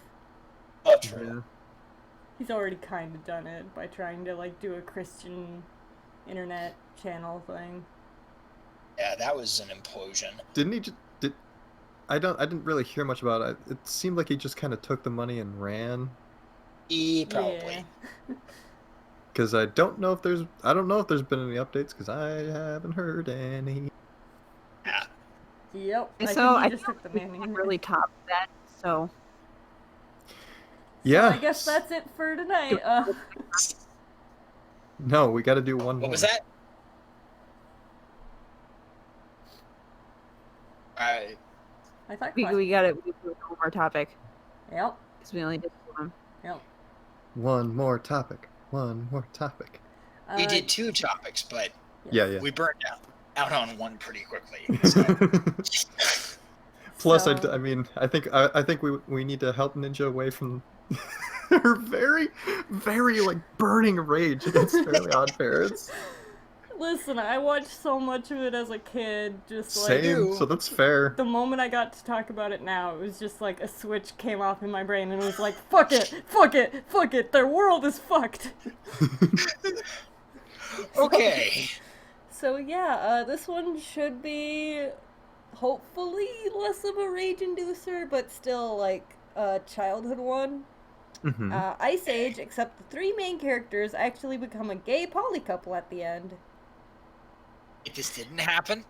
Oh, true. He's already kind of done it by trying to like do a Christian internet channel thing. Yeah, that was an implosion. Didn't he just I didn't really hear much about it. It seemed like he just kind of took the money and ran. Probably. Yeah. Because I don't know if there's been any updates because I haven't heard any. Yeah. Yep. So I I think he just think took the money. really top that. So Yeah. I guess that's it for tonight. No, we got to do one more. What was that? I thought we gotta do one more topic Yep. because we only did one. Yep. One more topic. One more topic. We did 2 topics, but Yeah. we burned out on one pretty quickly. So. Plus, So- I think we need to help Ninja away from her very, very like burning rage against Fairly Odd Parents. Listen, I watched so much of it as a kid, just like Same, so that's fair. the moment I got to talk about it now, it was just like a switch came off in my brain and it was like, fuck it, fuck it, fuck it, their world is fucked. Okay. So yeah, this one should be hopefully less of a rage inducer, but still like a childhood one. Mhm. Ice Age, except the 3 main characters actually become a gay poly couple at the end. It just didn't happen.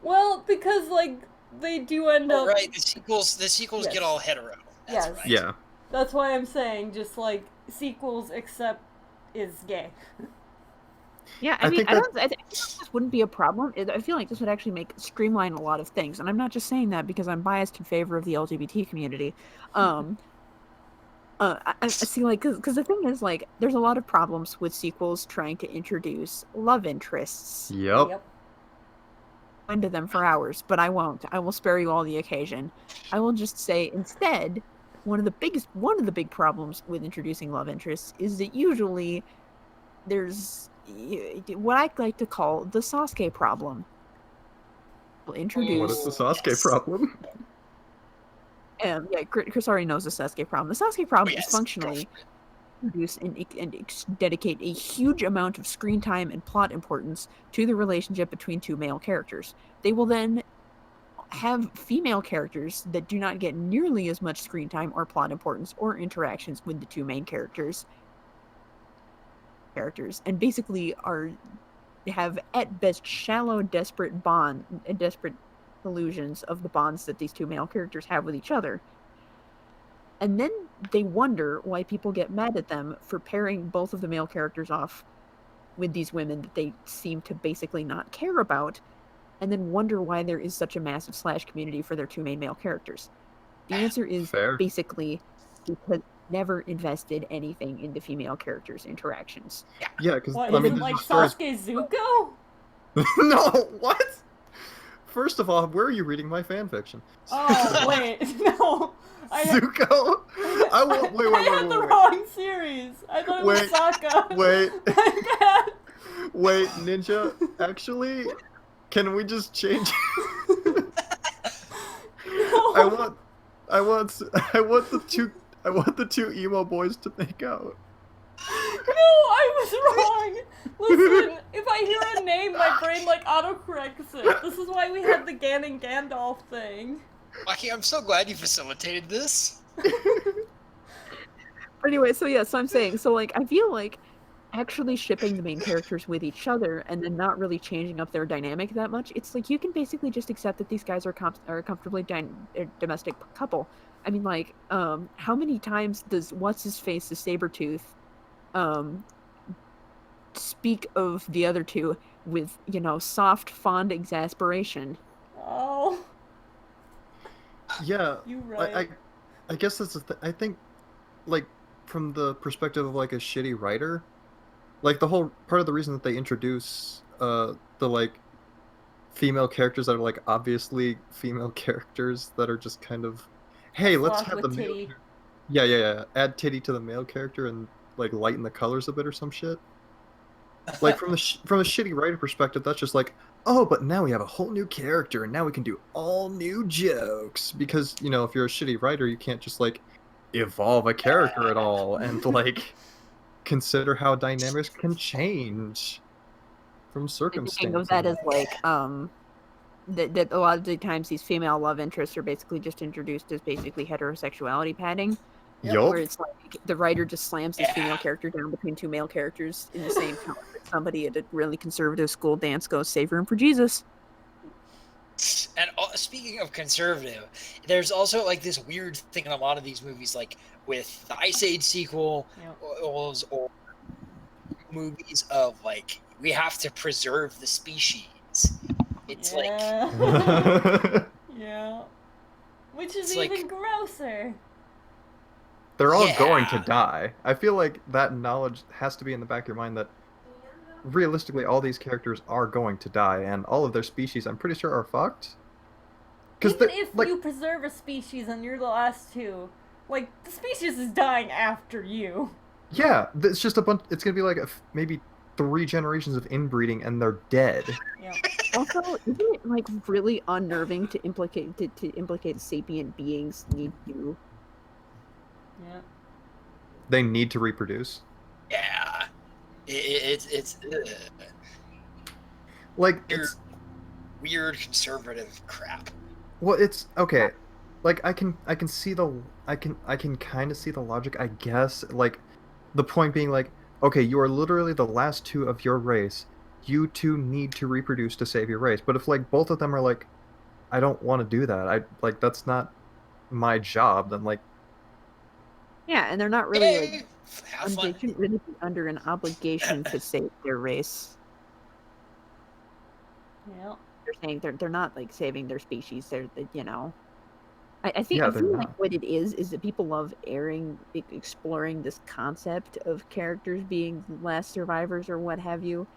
Well, because like they do end up. Right, the sequels Yes. get all hetero. That's Yes. right. Yeah. That's why I'm saying just like sequels, except is gay. Yeah, I I mean, think I don't. I think this wouldn't be a problem. I feel like this would actually streamline a lot of things, and I'm not just saying that because I'm biased in favor of the LGBT community. I see, like, because the thing is, like, there's a lot of problems with sequels trying to introduce love interests Yep. into them for hours, but I won't. I will spare you all the occasion. I will just say instead, one of the big problems with introducing love interests is that usually there's what I like to call the Sasuke problem. We'll introduce. What is the Sasuke Yes. problem? Yeah, Chris already knows the Sasuke problem. The Sasuke problem Yes, is functionally introduce and dedicate a huge amount of screen time and plot importance to the relationship between 2 male characters. They will then have female characters that do not get nearly as much screen time or plot importance or interactions with the 2 main characters, and basically have at best shallow, desperate illusions of the bonds that these 2 male characters have with each other. And then they wonder why people get mad at them for pairing both of the male characters off with these women that they seem to basically not care about, and then wonder why there is such a massive slash community for their 2 main male characters. The answer is Fair. basically because never invested anything into female characters' interactions. Yeah, because What, I is mean, it like the story's- Sasuke Zuko? No, what? First of all, where are you reading my fan fiction? Oh, wait, no. Zuko? I won't. Wait. I had the wrong series. I thought it was Wait, Sokka. wait. My bad. Wait, Ninja. Actually, can we just change? No. I want the 2 emo boys to make out. No, I was wrong. Listen, if I hear a name, my brain like autocorrects it. This is why we had the Gan and Gandalf thing. Lucky, I'm so glad you facilitated this. Anyway, so I'm saying, so like, I feel like actually shipping the main characters with each other and then not really changing up their dynamic that much, it's like you can basically just accept that these guys are a comfortably domestic couple. I mean, like, how many times does what's-his-face, the Sabretooth, speak of the other 2 with, soft, fond exasperation? Oh, Yeah, you right. I guess that's I think, like, from the perspective of like a shitty writer, like the whole part of the reason that they introduce the like female characters that are like obviously female characters that are just kind of, hey, let's Fuck have with the male. titty. Yeah. Add titty to the male character, and like lighten the colors a bit or some shit. Like from the shitty writer perspective, that's just like, oh, but now we have a whole new character, and now we can do all new jokes. Because if you're a shitty writer, you can't just like evolve a character at all, and like consider how dynamics can change from Thinking of that circumstances. as like that a lot of the times these female love interests are basically just introduced as basically heterosexuality padding, where Yup. it's like the writer just slams this female Yeah. character down between two male characters in the same time. Like somebody at a really conservative school dance goes, "Save room for Jesus." And speaking of conservative, there's also like this weird thing in a lot of these movies, like with the Ice Age sequel, or movies of like we have to preserve the species. It's like yeah, which is it's even grosser. They're all going to Yeah. die. I feel like that knowledge has to be in the back of your mind that realistically all these characters are going to die, and all of their species, I'm pretty sure, are fucked. Even if you preserve a species and you're the last two, like, the species is dying after you. Yeah, it's just a bunch. It's gonna be like maybe 3 generations of inbreeding, and they're dead. Yeah. Also, isn't it like really unnerving to implicate sapient beings need to? Yeah. They need to reproduce. Yeah, it's Like weird conservative crap. Well, it's okay. Like I can see I can kind of see the logic, I guess. Like the point being like, okay, you are literally the last two of your race. You two need to reproduce to save your race. But if like both of them are like, I don't want to do that. I like that's not my job. Then like, Yeah, and they're not really like Yay! Have they fun. shouldn't really be under an obligation to save their race. Yeah. They're saying they're not like saving their species. I think Yeah, I they're feel like not. what it is that people love exploring this concept of characters being last survivors or what have you,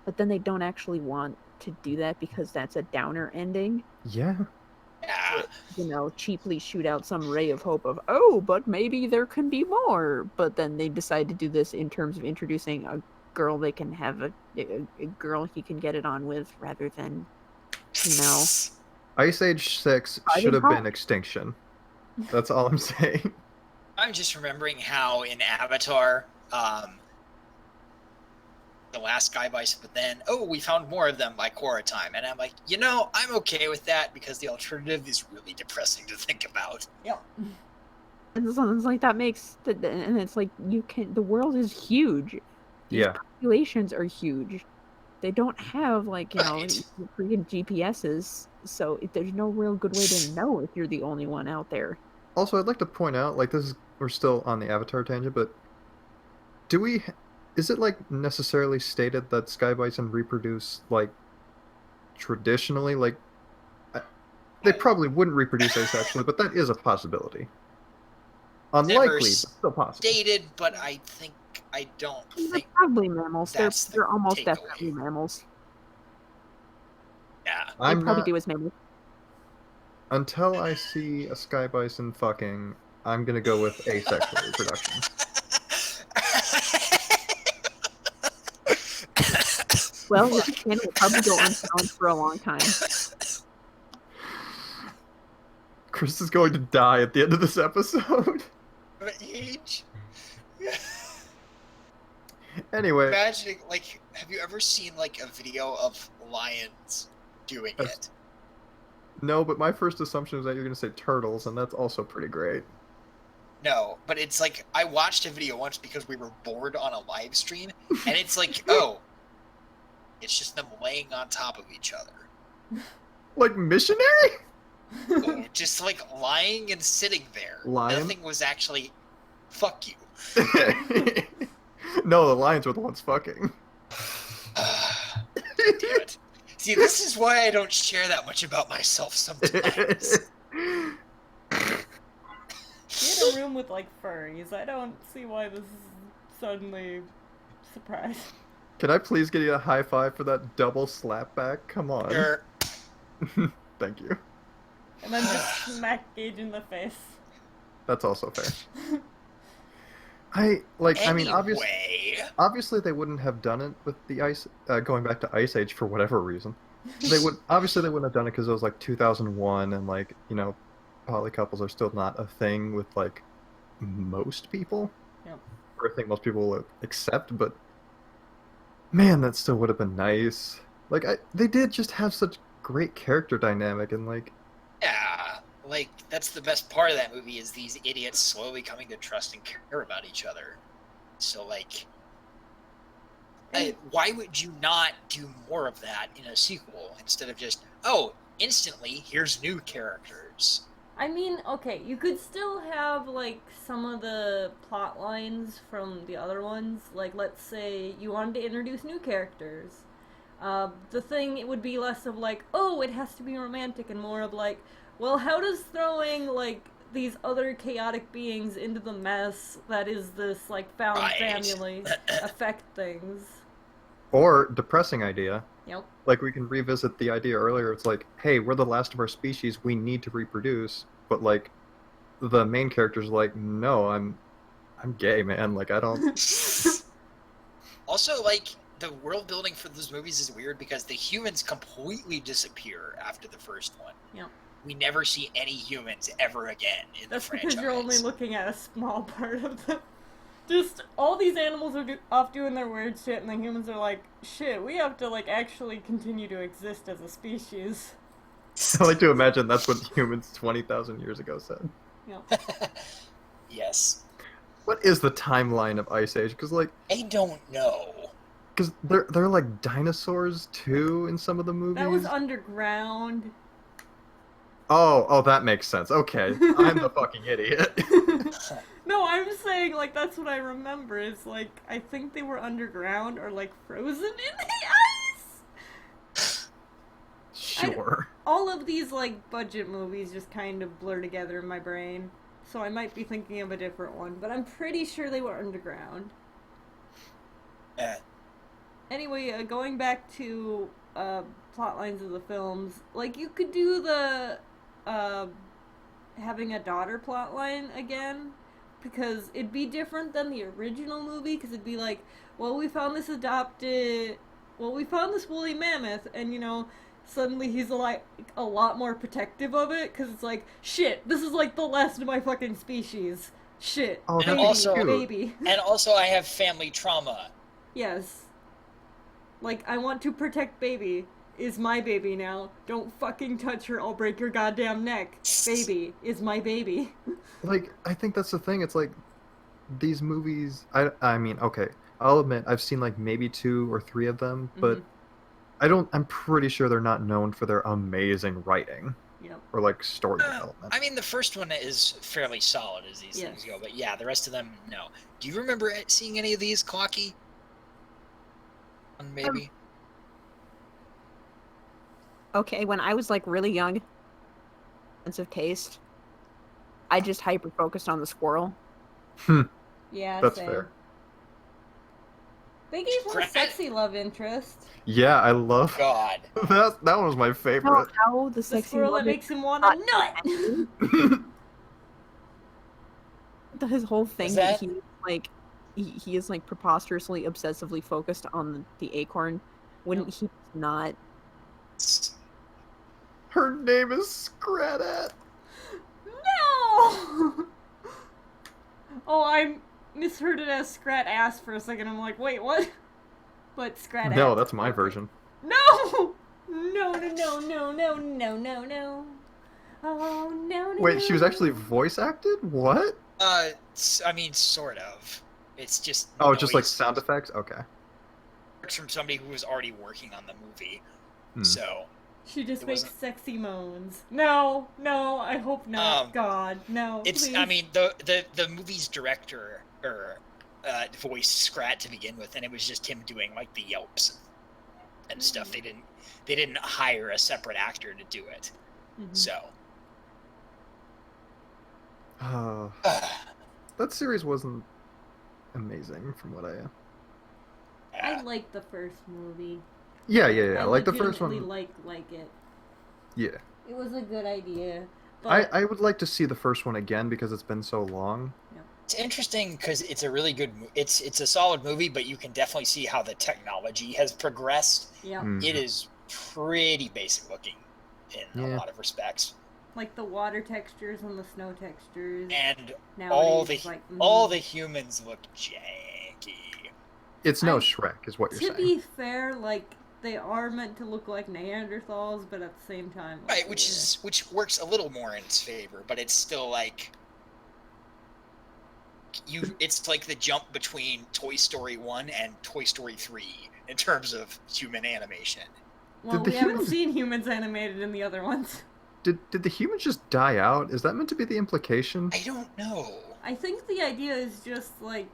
but then they don't actually want to do that because that's a downer ending. Yeah. Yeah. Cheaply shoot out some ray of hope of, oh, but maybe there can be more. But then they decide to do this in terms of introducing a girl they can have a girl he can get it on with rather than, Ice Age 6 should have been Extinction. That's all I'm saying. I'm just remembering how in Avatar, the last Sky Bison, but then, we found more of them by Korra time. And I'm like, I'm okay with that because the alternative is really depressing to think about. Yep. And it's like that makes, and it's like the world is huge. These populations are huge. They don't have freaking GPSs, so there's no real good way to know if you're the only one out there. Also, I'd like to point out, like we're still on the Avatar tangent, but is it like necessarily stated that Sky Bison reproduce like traditionally? Like they probably wouldn't reproduce asexually, but that is a possibility. Unlikely, but still possible. Stated, but I don't think probably mammals. They're almost takeaway. definitely mammals. Yeah, they probably do as mammals. Until I see a Sky Bison fucking, I'm gonna go with asexual reproduction. Well, this channel will probably go unfound for a long time. Chris is going to die at the end of this episode. Age. Anyway. Imagining, have you ever seen, a video of lions doing it? No, but my first assumption is that you're going to say turtles, and that's also pretty great. No, but it's I watched a video once because we were bored on a live stream, and it's it's just them laying on top of each other. Like missionary? Just lying and sitting there. Lion? Nothing was actually, fuck you. No, the lions were the ones fucking. Damn it. See, this is why I don't share that much about myself sometimes. You're in a room with furries. I don't see why this is suddenly surprise. Can I please get you a high five for that double slap back? Come on. Sure. Thank you. And then just smack Gage in the face. That's also fair. I mean, Anyway, obviously they wouldn't have done it with the ice going back to Ice Age for whatever reason. They wouldn't have done it because it was like 2001 and like poly couples are still not a thing with like most people, Yep. or a thing most people will accept. But man, that still would have been nice. Like they did just have such great character dynamic and like yeah, like that's the best part of that movie is these idiots slowly coming to trust and care about each other. So like, why would you not do more of that in a sequel instead of just instantly here's new characters? I mean, okay, you could still have, like, some of the plot lines from the other ones. Like, let's say you wanted to introduce new characters. The thing, it would be less of, like, oh, it has to be romantic, and more of, like, well, how does throwing, like, these other chaotic beings into the mess that is this, like, found family affect things? or depressing idea. Yep. Like we can revisit the idea earlier. It's like, hey, we're the last of our species. We need to reproduce. But like, the main character's like, no, I'm gay, man. Like I don't. Also, like the world building for those movies is weird because the humans completely disappear after the first one. Yep. We never see any humans ever again in That's the franchise. because you're only looking at a small part of the. Just all these animals are off doing their weird shit, and the humans are like, shit, we have to like actually continue to exist as a species. I like to imagine that's what humans 20,000 years ago said. Yep. Yes. What is the timeline of Ice Age? Because like, I don't know. because they're like dinosaurs too in some of the movies. That was underground. Oh, that makes sense. Okay, I'm the fucking idiot. No, I'm saying, like, that's what I remember. It's like, I think they were underground or, like, frozen in the ice. Sure. All of these, like, budget movies just kind of blur together in my brain. So I might be thinking of a different one, but I'm pretty sure they were underground. Anyway, going back to plot lines of the films, like, you could do the having a daughter plot line again, because it'd be different than the original movie, because it'd be like, well, we found this woolly mammoth, and, suddenly he's, like, a lot more protective of it, because it's like, shit, this is, like, the last of my fucking species. Shit. Oh, And that'd also- be cute. Baby. And also, I have family trauma. Yes. Like, I want to protect baby. Is my baby now. Don't fucking touch her, I'll break your goddamn neck. Baby is my baby. Like, I think that's the thing. It's like these movies. I mean, okay, I'll admit I've seen like maybe 2 or 3 of them, but I'm pretty sure they're not known for their amazing writing Yep. or like story development. I mean, the first one is fairly solid as these things go, but yeah, the rest of them, no. Do you remember seeing any of these, Clocky? Maybe. Okay, when I was like really young, sense of taste, I just hyper focused on the squirrel. Yeah, That's same. fair. They gave her a sexy love interest. Yeah, I love God. that. That one was my How, favorite. how the The sexy squirrel that love makes him want a nut! his whole thing Was that that- he like he is like preposterously obsessively focused on the acorn when he's not. Her name is Scratat. No! Oh, I misheard it as Scrat Ass for a second. I'm like, wait, what? But Scrat No, Ass. that's my version. No! No, no, no, no, no, no, no, no. Oh, no, no. Wait, she was no. actually voice acted? What? I mean, sort of. It's just Oh, just like noise sound effects? Okay. from somebody who was already working on the movie. Hmm. So, She just It makes wasn't- sexy moans. No, no, I hope not. God, no. it's, please. I mean, the movie's director voiced Scrat to begin with, and it was just him doing like the yelps and stuff. They didn't hire a separate actor to do it. Mhm. So, That series wasn't amazing from what I... I like the first movie. Yeah. I Like the first legitimately one... like it. Yeah. It was a good idea. But I would like to see the first one again because it's been so long. It's interesting because it's a really good. It's a solid movie, but you can definitely see how the technology has progressed. Yeah. It is pretty basic looking in a lot of respects. Like the water textures and the snow textures. And nowadays, all the humans look janky. It's no Shrek, is what you're saying. To be fair, like they are meant to look like Neanderthals, but at the same time, like, Right, which works a little more in its favor, but it's still like it's like the jump between Toy Story 1 and Toy Story 3 in terms of human animation. Well, we haven't seen humans animated in the other ones. Did the humans just die out? Is that meant to be the implication? I don't know. I think the idea is just like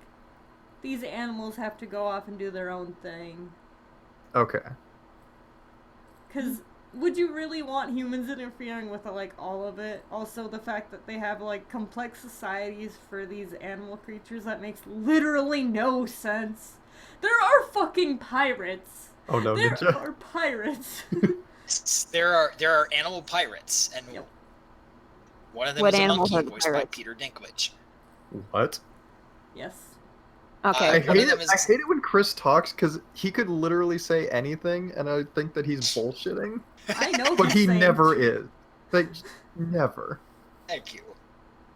these animals have to go off and do their own thing. Okay. Because would you really want humans interfering with like all of it? Also, the fact that they have like complex societies for these animal creatures that makes literally no sense. There are fucking pirates. Oh no, there Ninja. are pirates. There are animal pirates, and one of them is a monkey voiced by Peter Dinklage. What? Yes. Okay. I hate it when Chris talks because he could literally say anything, and I think that he's bullshitting. I know, but he never is. Like, never. Thank you.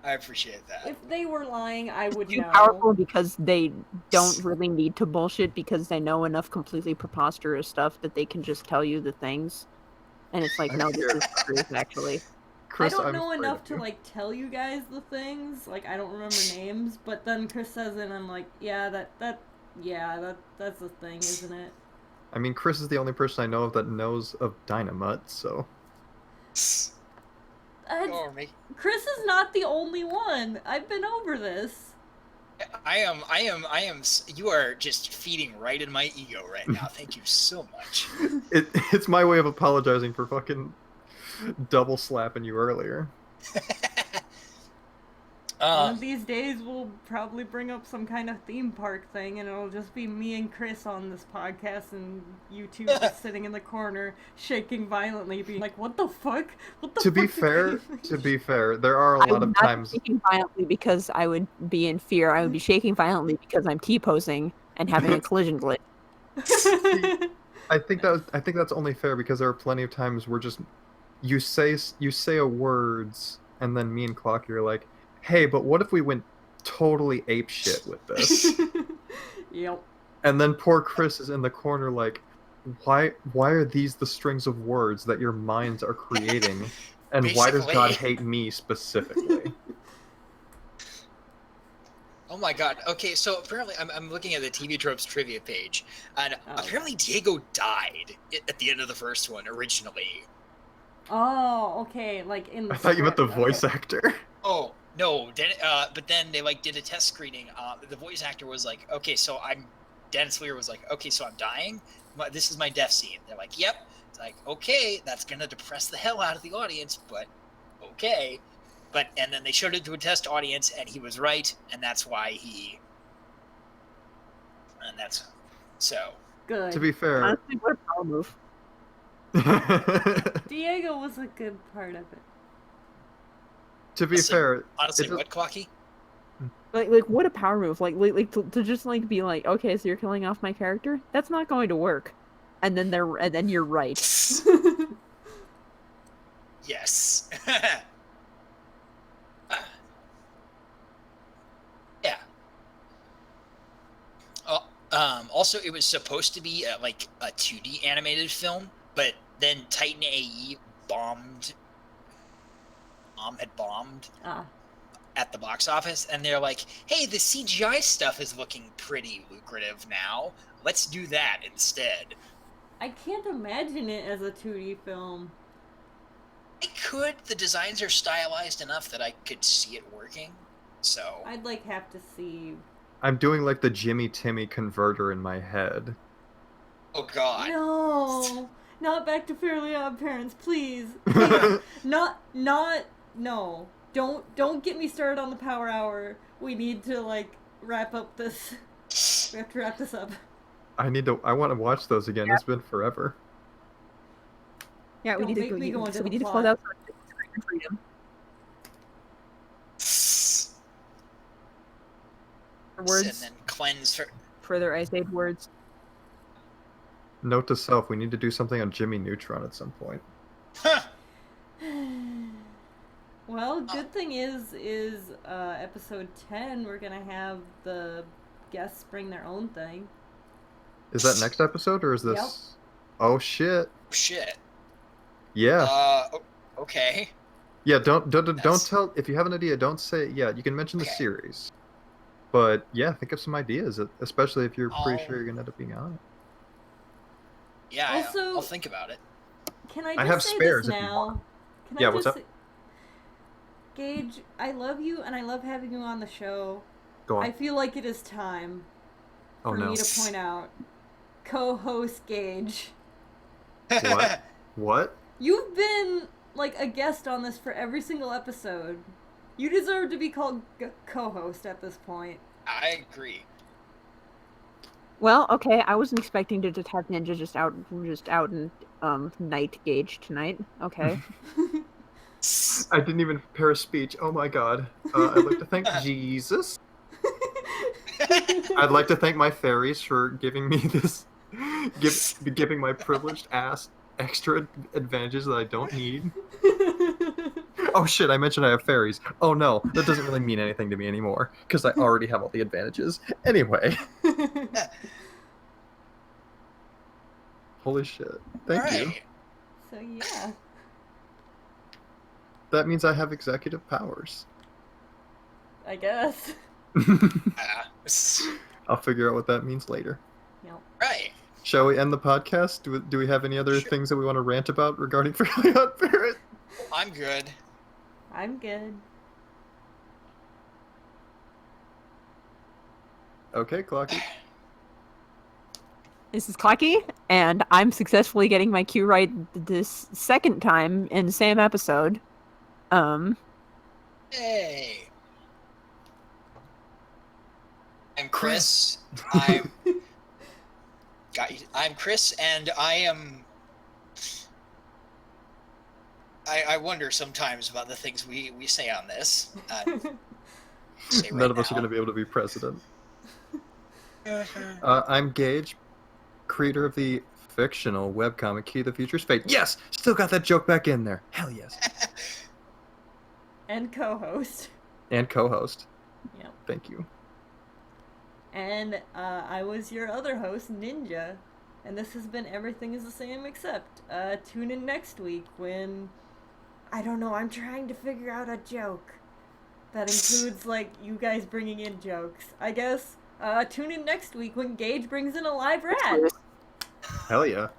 I appreciate that. If they were lying, I would know. Powerful because they don't really need to bullshit because they know enough completely preposterous stuff that they can just tell you the things. And it's like, no, this is the truth, actually. Chris, I don't know enough to like tell you guys the things. Like I don't remember names, but then Chris says it, and I'm like, yeah, that's the thing, isn't it? I mean, Chris is the only person I know of that knows of Dynamut, so. Chris is not the only one. I've been over this. I am. You are just feeding right in my ego right now. Thank you so much. It's my way of apologizing for fucking double slapping you earlier. One of these days we'll probably bring up some kind of theme park thing, and it'll just be me and Chris on this podcast, and you two just sitting in the corner, shaking violently, being like, "What the fuck? What the?" To be fair, there are a lot of times. Shaking violently because I would be in fear. I would be shaking violently because I'm T-posing and having a collision glitch. See, I think that's only fair because there are plenty of times where just you say a words, and then me and Clocky are like, hey, but what if we went totally apeshit with this? Yep. And then poor Chris is in the corner like, why are these the strings of words that your minds are creating? And why does God hate me specifically? Oh my god. Okay, so apparently I'm looking at the TV Tropes trivia page, and apparently Diego died at the end of the first one originally. Oh, okay, like in the I thought you meant the voice actor. Oh, no, but then they like did a test screening. The voice actor was like, okay, so Dennis Lear was like, okay, so I'm dying. This is my death scene. They're like, yep. It's like, okay, that's gonna depress the hell out of the audience, but okay. And then they showed it to a test audience, and he was right, and that's why so. Good. To be fair, honestly, what a power move. Diego was a good part of it. To be fair, honestly, what, Clocky? Like what a power move! Like to just like be like, okay, so you're killing off my character. That's not going to work. And then you're right. Yes. Yeah. Also, it was supposed to be like a 2D animated film, but then Titan AE had bombed at the box office, and they're like, hey, the CGI stuff is looking pretty lucrative now. Let's do that instead. I can't imagine it as a 2D film. I could. The designs are stylized enough that I could see it working, so... I'd like have to see... I'm doing like the Jimmy Timmy converter in my head. Oh god. No! Not Back to Fairly Odd Parents, please. No. Don't get me started on the Power Hour. We need to, like, wrap up this. We have to wrap this up. I want to watch those again. Yeah. It's been forever. Yeah, we need to close out freedom. words. and then cleanse for. Further Ice Age words. Note to self: we need to do something on Jimmy Neutron at some point. Huh. Well, good thing is episode 10, we're gonna have the guests bring their own thing. Is that next episode or is this? Yep. Oh shit! Shit. Yeah. Okay. Yeah. Don't That's- tell if you have an idea. Don't say it yet. You can mention the Okay. series. But yeah, think of some ideas, especially if you're pretty I'll- sure you're gonna end up being on it. Yeah. Also- I'll think about it. Can I I just have say spares this if you now? want. Can Yeah, I what's just up? say- Gage, I love you and I love having you on the show. Go on. I feel like it is time Oh for no. me to point out co-host Gage. What? What? You've been like a guest on this for every single episode. You deserve to be called co-host at this point. I agree. Well, okay, I wasn't expecting to just have Ninja just out in night Gage tonight. Okay. I didn't even prepare a speech. Oh my god. I'd like to thank Jesus. I'd like to thank my fairies for giving me this, giving my privileged ass extra advantages that I don't need. Oh shit, I mentioned I have fairies. Oh no, that doesn't really mean anything to me anymore, because I already have all the advantages. Anyway. Holy shit. Thank you. Alright. So yeah. That means I have executive powers. I guess. I'll figure out what that means later. Yep. Right. Shall we end the podcast? Do we have any other Sure. things that we want to rant about regarding Fairly Odd Parent? I'm good. I'm good. Okay, Clocky. This is Clocky, and I'm successfully getting my cue right this second time in the same episode. Hey. I'm Chris. I'm Chris, and I am. I wonder sometimes about the things we say on this. Say right None of us are now. going to be able to be president. I'm Gage, creator of the fictional webcomic Key to the Future's Fate. Yes! Still got that joke back in there. Hell yes. And co-host. And co-host. Yep. Thank you. And I was your other host, Ninja. And this has been Everything is the Same Except. Tune in next week when... I don't know, I'm trying to figure out a joke. That includes, like, you guys bringing in jokes. I guess, tune in next week when Gage brings in a live rat. Hell yeah.